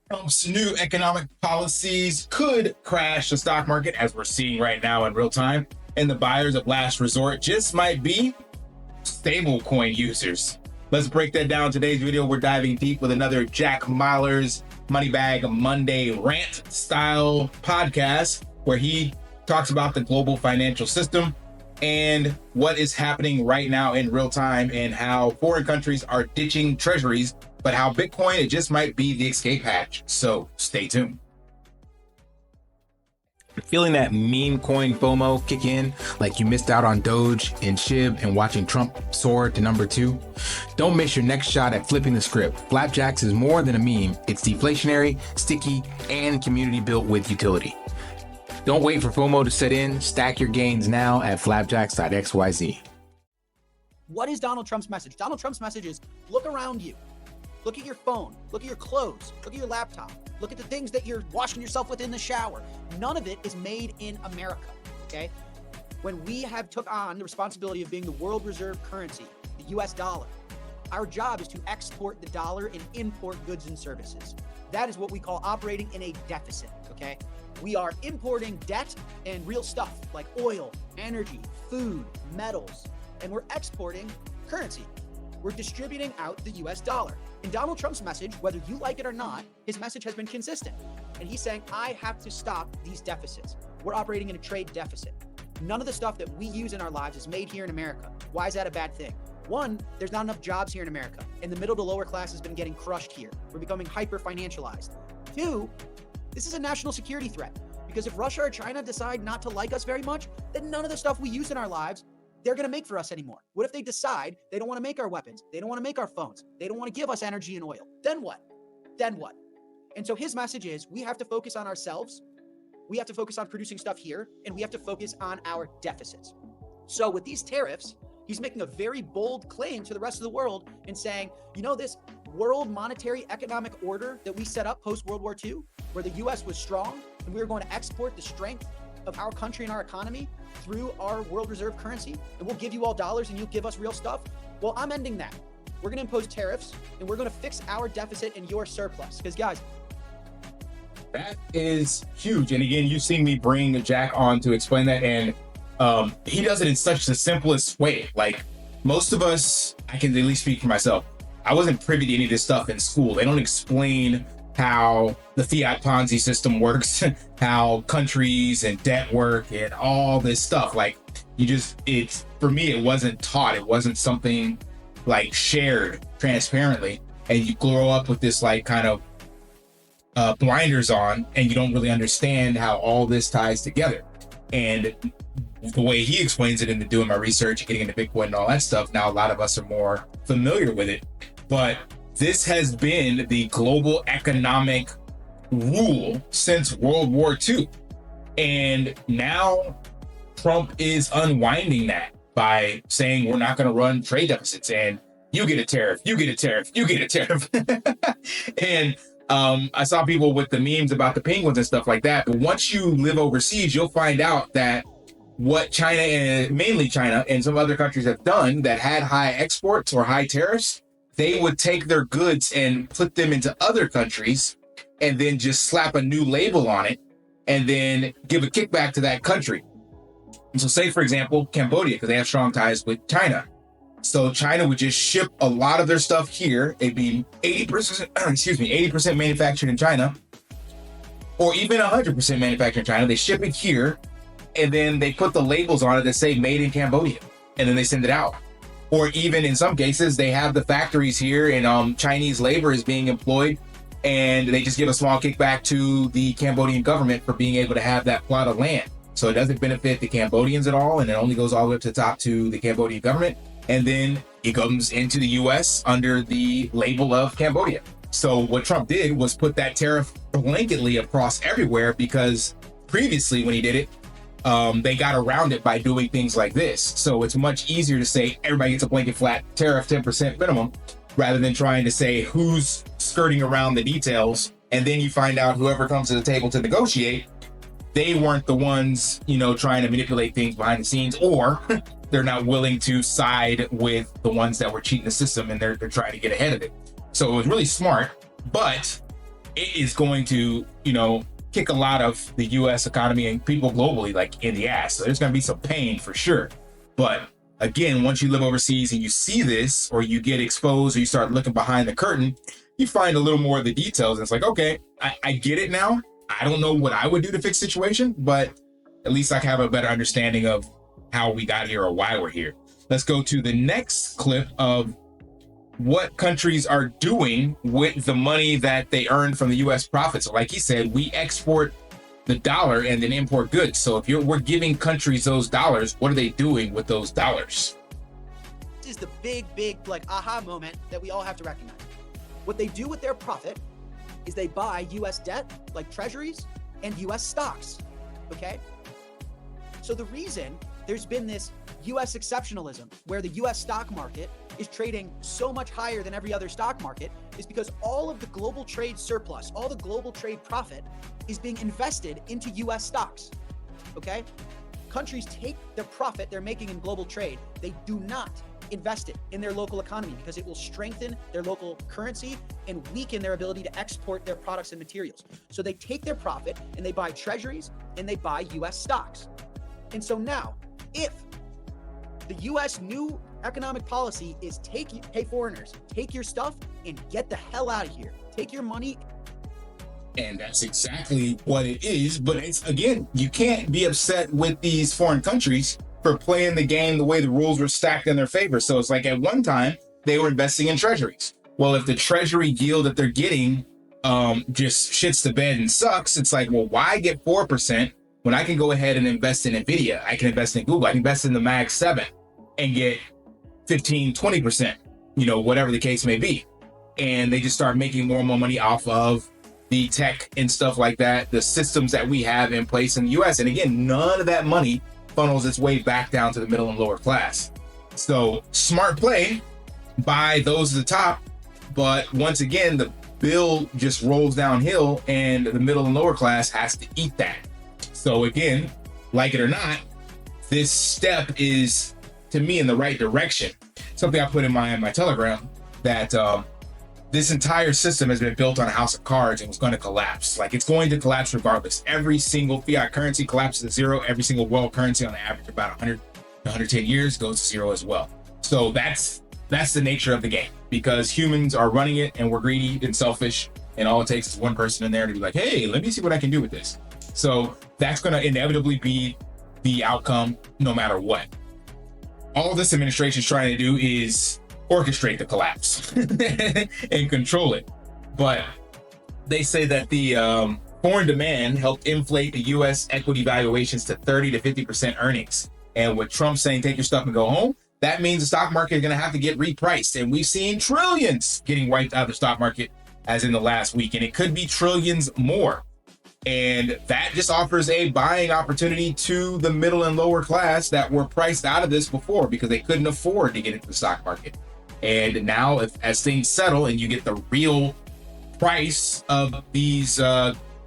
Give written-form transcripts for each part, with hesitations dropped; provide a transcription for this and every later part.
Trump's new economic policies could crash the stock market, as we're seeing right now in real time. And the buyers of last resort just might be stablecoin users. Let's break that down in today's video. We're diving deep with another Jack Mallers Moneybag Monday rant style podcast, where he talks about the global financial system and what is happening right now in real time, and how foreign countries are ditching treasuries, but how Bitcoin, it just might be the escape hatch. So stay tuned. Feeling that meme coin FOMO kick in, like you missed out on Doge and SHIB and watching Trump soar to number 2? Don't miss your next shot at flipping the script. Flapjacks is more than a meme. It's deflationary, sticky, and community built with utility. Don't wait for FOMO to set in. Stack your gains now at flapjacks.xyz. What is Donald Trump's message? Donald Trump's message is look around you. Look at your phone. Look at your clothes. Look at your laptop. Look at the things that you're washing yourself with in the shower. None of it is made in America, okay? When we have took on the responsibility of being the world reserve currency, the US dollar, our job is to export the dollar and import goods and services. That is what we call operating in a deficit, okay? We are importing debt and real stuff like oil, energy, food, metals, and we're exporting currency. We're distributing out the US dollar. And Donald Trump's message, whether you like it or not, his message has been consistent. And he's saying, I have to stop these deficits. We're operating in a trade deficit. None of the stuff that we use in our lives is made here in America. Why is that a bad thing? One, there's not enough jobs here in America, and the middle to lower class has been getting crushed here. We're becoming hyper financialized. Two, this is a national security threat, because if Russia or China decide not to like us very much, then none of the stuff we use in our lives they're going to make for us anymore. What if they decide they don't want to make our weapons? They don't want to make our phones. They don't want to give us energy and oil. Then what? Then what? And so his message is we have to focus on ourselves. We have to focus on producing stuff here, and we have to focus on our deficits. So with these tariffs, he's making a very bold claim to the rest of the world and saying, you know, this world monetary economic order that we set up post-World War II, where the US was strong and we were going to export the strength of our country and our economy through our world reserve currency, and we'll give you all dollars and you'll give us real stuff. Well, I'm ending that. We're going to impose tariffs, and we're going to fix our deficit and your surplus. Because guys, that is huge. And again, you've seen me bring Jack on to explain that, and he does it in such the simplest way. Like most of us, I can at least speak for myself, I wasn't privy to any of this stuff in school. They don't explain how the fiat Ponzi system works, how countries and debt work, and all this stuff. Like it's, for me, it wasn't taught. It wasn't something like shared transparently. And you grow up with this like kind of blinders on, and you don't really understand how all this ties together. And the way he explains it into doing my research, getting into Bitcoin and all that stuff, now a lot of us are more familiar with it. But this has been the global economic rule since World War II. And now Trump is unwinding that by saying we're not going to run trade deficits, and you get a tariff, you get a tariff, you get a tariff. And I saw people with the memes about the penguins and stuff like that. But once you live overseas, you'll find out that what China, and mainly China and some other countries have done that had high exports or high tariffs, they would take their goods and put them into other countries and then just slap a new label on it and then give a kickback to that country. And so say, for example, Cambodia, because they have strong ties with China. So China would just ship a lot of their stuff here. It'd be 80% manufactured in China, or even 100% manufactured in China. They ship it here, and then they put the labels on it that say made in Cambodia, and then they send it out. Or even in some cases, they have the factories here and Chinese labor is being employed, and they just give a small kickback to the Cambodian government for being able to have that plot of land. So it doesn't benefit the Cambodians at all, and it only goes all the way up to the top to the Cambodian government. And then it comes into the US under the label of Cambodia. So what Trump did was put that tariff blanketly across everywhere, because previously when he did it, they got around it by doing things like this. So it's much easier to say everybody gets a blanket flat tariff, 10% minimum, rather than trying to say who's skirting around the details. And then you find out whoever comes to the table to negotiate, they weren't the ones, trying to manipulate things behind the scenes, or they're not willing to side with the ones that were cheating the system, and they're trying to get ahead of it. So it was really smart, but it is going to, kick a lot of the US economy and people globally like in the ass. So there's going to be some pain for sure. But again, once you live overseas and you see this, or you get exposed, or you start looking behind the curtain, you find a little more of the details. And it's like, okay, I get it now. I don't know what I would do to fix the situation, but at least I have a better understanding of how we got here or why we're here. Let's go to the next clip of what countries are doing with the money that they earn from the US profits. So like he said, we export the dollar and then import goods. So if we're giving countries those dollars, what are they doing with those dollars? This is the big like aha moment that we all have to recognize. What they do with their profit is they buy US debt like treasuries and US stocks. Okay? So the reason there's been this US exceptionalism where the US stock market is trading so much higher than every other stock market is because all of the global trade surplus, all the global trade profit is being invested into US stocks. Okay? Countries take the profit they're making in global trade, they do not invest it in their local economy because it will strengthen their local currency and weaken their ability to export their products and materials. So they take their profit and they buy treasuries and they buy US stocks. And so now, if the US new economic policy is hey foreigners, take your stuff and get the hell out of here. Take your money. And that's exactly what it is. But it's, again, you can't be upset with these foreign countries for playing the game the way the rules were stacked in their favor. So it's like at one time they were investing in treasuries. Well, if the treasury yield that they're getting just shits the bed and sucks, it's like, well, why get 4% when I can go ahead and invest in NVIDIA? I can invest in Google. I can invest in the MAG 7 and get 15, 20%, whatever the case may be. And they just start making more and more money off of the tech and stuff like that, the systems that we have in place in the US. And again, none of that money funnels its way back down to the middle and lower class. So smart play by those at the top. But once again, the bill just rolls downhill and the middle and lower class has to eat that. So again, like it or not, this step is, to me, in the right direction. Something I put in my Telegram, that this entire system has been built on a house of cards and was going to collapse. Like, it's going to collapse regardless. Every single fiat currency collapses to zero. Every single world currency on the average about 100 to 110 years goes to zero as well. So that's the nature of the game, because humans are running it and we're greedy and selfish, and all it takes is one person in there to be like, hey, let me see what I can do with this. So that's going to inevitably be the outcome no matter what. All this administration is trying to do is orchestrate the collapse and control it. But they say that the foreign demand helped inflate the US equity valuations to 30 to 50% earnings. And with Trump saying, take your stuff and go home, that means the stock market is going to have to get repriced. And we've seen trillions getting wiped out of the stock market as in the last week. And it could be trillions more. And that just offers a buying opportunity to the middle and lower class that were priced out of this before because they couldn't afford to get into the stock market. And now, as things settle and you get the real price of these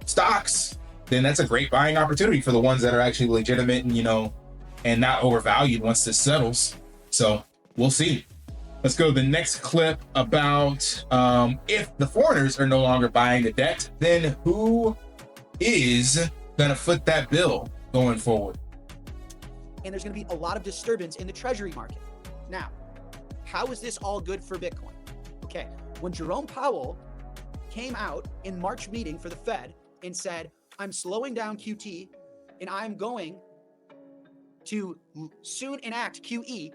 stocks, then that's a great buying opportunity for the ones that are actually legitimate and, and not overvalued once this settles. So we'll see. Let's go to the next clip about if the foreigners are no longer buying the debt, then who is going to foot that bill going forward? And there's going to be a lot of disturbance in the treasury market. Now, how is this all good for Bitcoin? Okay, when Jerome Powell came out in March meeting for the Fed and said, I'm slowing down QT and I'm going to soon enact QE,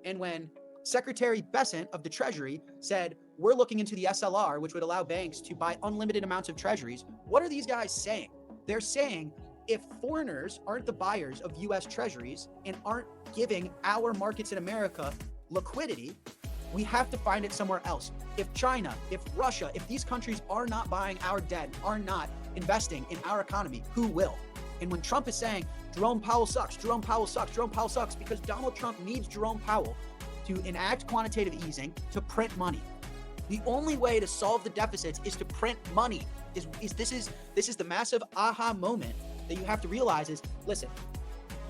and when Secretary Bessent of the Treasury said, we're looking into the SLR, which would allow banks to buy unlimited amounts of treasuries. What are these guys saying? They're saying if foreigners aren't the buyers of US treasuries and aren't giving our markets in America liquidity, we have to find it somewhere else. If China, if Russia, if these countries are not buying our debt, are not investing in our economy, who will? And when Trump is saying, Jerome Powell sucks, Jerome Powell sucks, Jerome Powell sucks, because Donald Trump needs Jerome Powell to enact quantitative easing to print money. The only way to solve the deficits is to print money. This is the massive aha moment that you have to realize is, listen,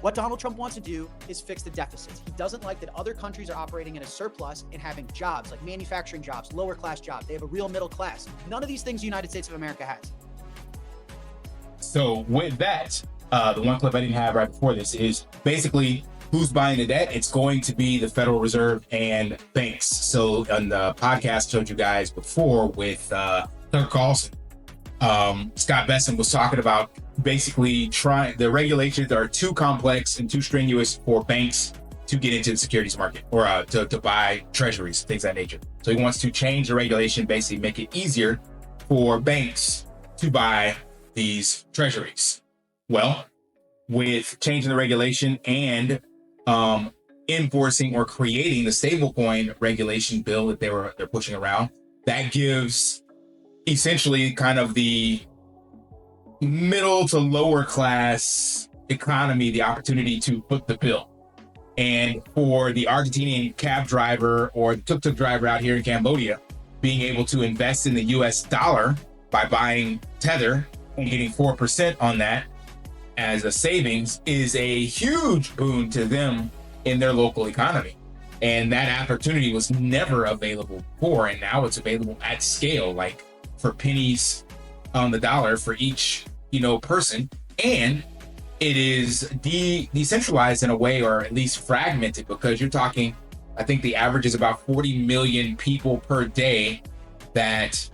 What Donald Trump wants to do is fix the deficits. He doesn't like that other countries are operating in a surplus and having jobs like manufacturing jobs, lower class jobs. They have a real middle class. None of these things the United States of America has. So with that, the one clip I didn't have right before this is basically who's buying the debt. It's going to be the Federal Reserve and banks. So on the podcast I showed you guys before with Tucker Carlson, Scott Besson was talking about basically the regulations are too complex and too strenuous for banks to get into the securities market or to buy treasuries, things of that nature. So he wants to change the regulation, basically make it easier for banks to buy these treasuries. Well, with changing the regulation and enforcing or creating the stablecoin regulation bill that they're pushing around, that gives essentially kind of the middle to lower class economy the opportunity to foot the bill. And for the Argentinian cab driver or the tuk-tuk driver out here in Cambodia, being able to invest in the US dollar by buying Tether and getting 4% on that as a savings is a huge boon to them in their local economy. And that opportunity was never available before, and now it's available at scale, like for pennies on the dollar for each, person. And it is decentralized in a way, or at least fragmented, because you're talking, I think the average is about 40 million people per day that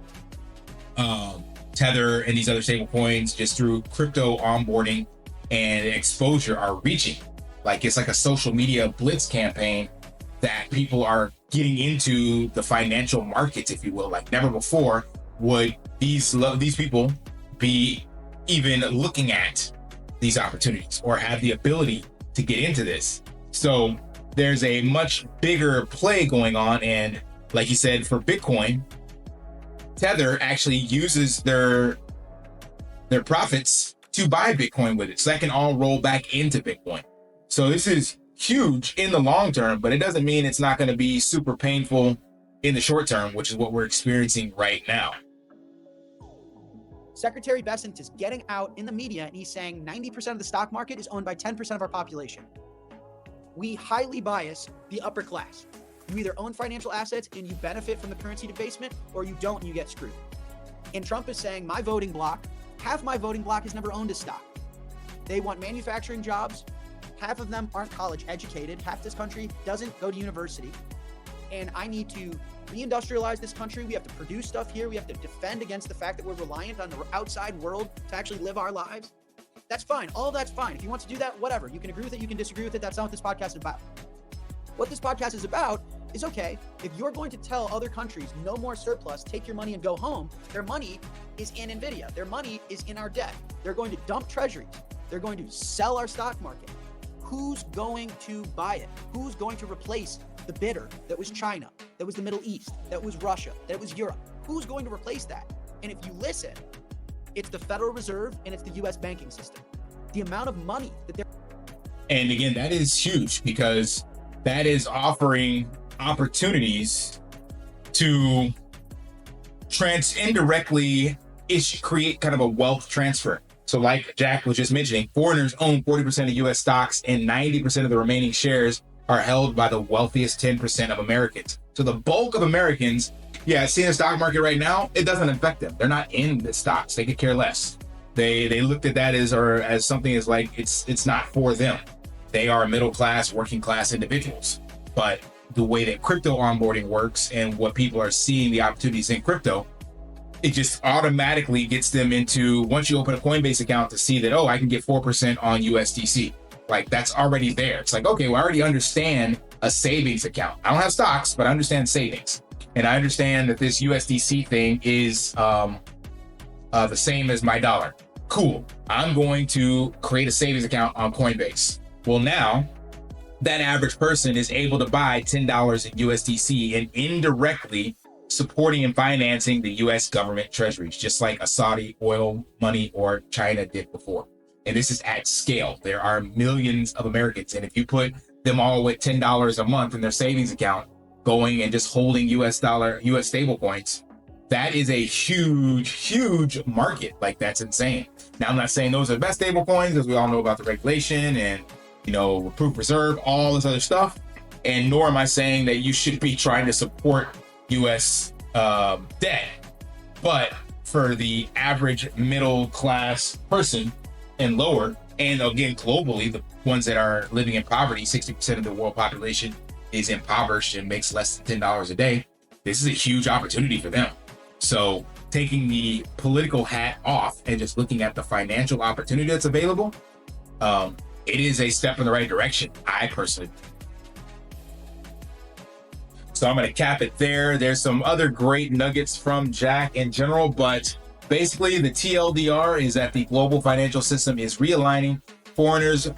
Tether and these other stable coins, just through crypto onboarding and exposure, are reaching. Like, it's like a social media blitz campaign that people are getting into the financial markets, if you will. Like never before would these people be even looking at these opportunities or have the ability to get into this. So there's a much bigger play going on. And like you said, for Bitcoin, Tether actually uses their profits to buy Bitcoin with it. So that can all roll back into Bitcoin. So this is huge in the long term, but it doesn't mean it's not going to be super painful in the short term, which is what we're experiencing right now. Secretary Bessent is getting out in the media and he's saying 90% of the stock market is owned by 10% of our population. We highly bias the upper class. You either own financial assets and you benefit from the currency debasement, or you don't and you get screwed. And Trump is saying my voting bloc, half my voting bloc has never owned a stock. They want manufacturing jobs. Half of them aren't college educated. Half this country doesn't go to university. And I need to reindustrialize this country. We have to produce stuff here. We have to defend against the fact that we're reliant on the outside world to actually live our lives. That's fine. All that's fine. If you want to do that, whatever. You can agree with it. You can disagree with it. That's not what this podcast is about. What this podcast is about is, okay, if you're going to tell other countries no more surplus, take your money and go home, their money is in NVIDIA. Their money is in our debt. They're going to dump treasuries. They're going to sell our stock market. Who's going to buy it? Who's going to replace the bidder that was China, that was the Middle East, that was Russia, that was Europe? Who's going to replace that? And if you listen, it's the Federal Reserve and it's the US banking system. The amount of money that they're... And again, that is huge because that is offering opportunities to indirectly create kind of a wealth transfer. So like Jack was just mentioning, foreigners own 40% of US stocks and 90% of the remaining shares are held by the wealthiest 10% of Americans. So the bulk of Americans, seeing the stock market right now, it doesn't affect them. They're not in the stocks. They could care less. They looked at that as something as like, it's not for them. They are middle class, working class individuals. But the way that crypto onboarding works and what people are seeing the opportunities in crypto, it just automatically gets them into, once you open a Coinbase account to see that, I can get 4% on USDC. Like, that's already there. It's like, okay, well, I already understand a savings account. I don't have stocks, but I understand savings. And I understand that this USDC thing is the same as my dollar. Cool. I'm going to create a savings account on Coinbase. Well, now that average person is able to buy $10 in USDC and indirectly supporting and financing the US government treasuries, just like a Saudi oil money or China did before. And this is at scale. There are millions of Americans. And if you put them all with $10 a month in their savings account, going and just holding US stable coins, that is a huge market. Like, that's insane. Now, I'm not saying those are the best stable coins, as we all know about the regulation and proof reserve, all this other stuff. And nor am I saying that you should be trying to support U.S. Debt. But for the average middle class person and lower, and again, globally, the ones that are living in poverty, 60% of the world population is impoverished and makes less than $10 a day. This is a huge opportunity for them. So taking the political hat off and just looking at the financial opportunity that's available, it is a step in the right direction, I personally think. So I'm going to cap it there. There's some other great nuggets from Jack in general, but basically the TLDR is that the global financial system is realigning. Foreigners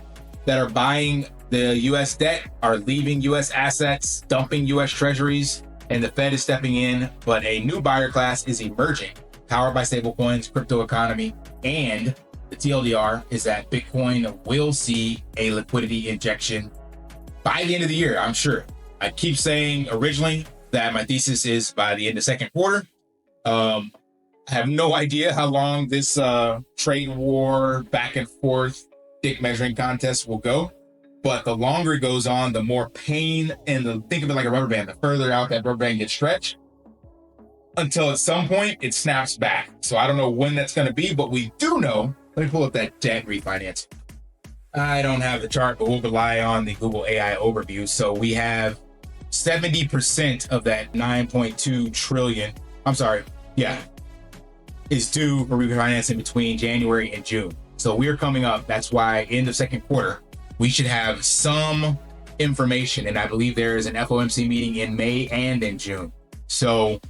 that are buying the US debt are leaving US assets, dumping US treasuries, and the Fed is stepping in, but a new buyer class is emerging, powered by stablecoins, crypto economy, and the TLDR is that Bitcoin will see a liquidity injection by the end of the year, I'm sure. I keep saying originally that my thesis is by the end of second quarter. I have no idea how long this trade war back and forth dick measuring contest will go. But the longer it goes on, the more pain, and think of it like a rubber band. The further out that rubber band gets stretched, until at some point it snaps back. So I don't know when that's going to be, but we do know. Let me pull up that debt refinance. I don't have the chart, but we'll rely on the Google AI overview. So we have 70% of that 9.2 trillion. I'm sorry. Yeah. Is due for refinancing between January and June. So we're coming up. That's why in the second quarter, we should have some information. And I believe there is an FOMC meeting in May and in June. So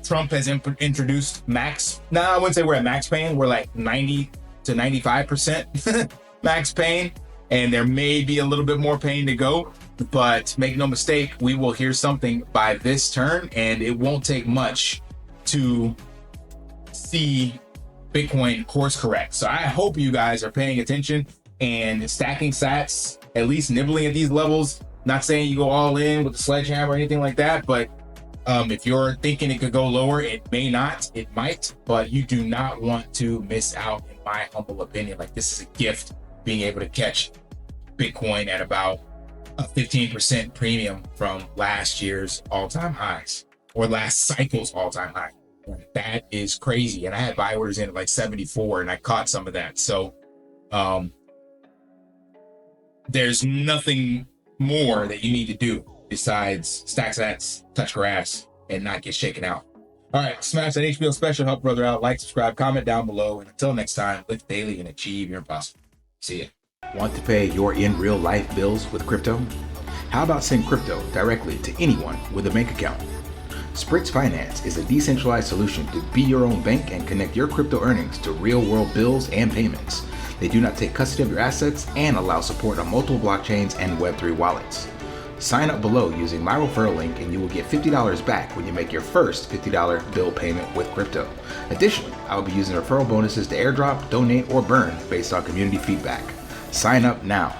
Trump has introduced max. No, I wouldn't say we're at max pain. We're like 90 to 95% max pain. And there may be a little bit more pain to go. But make no mistake, we will hear something by this turn. And it won't take much to see Bitcoin course correct. So I hope you guys are paying attention and stacking sats, at least nibbling at these levels. Not saying you go all in with the sledgehammer or anything like that, but if you're thinking it could go lower, it may not, it might, but you do not want to miss out, in my humble opinion. Like, this is a gift, being able to catch Bitcoin at about a 15% premium from last year's all-time highs, or last cycle's all-time high. That is crazy. And I had buy orders in at like 74 and I caught some of that. So there's nothing more that you need to do besides stack sats, touch grass, and not get shaken out. All right, smash that HBO special, help brother out, like, subscribe, comment down below, and until next time, live daily and achieve your impossible. See ya. Want to pay your in real life bills with crypto? How about send crypto directly to anyone with a bank account? Spritz Finance is a decentralized solution to be your own bank and connect your crypto earnings to real-world bills and payments. They do not take custody of your assets and allow support on multiple blockchains and Web3 wallets. Sign up below using my referral link and you will get $50 back when you make your first $50 bill payment with crypto. Additionally, I will be using referral bonuses to airdrop, donate, or burn based on community feedback. Sign up now.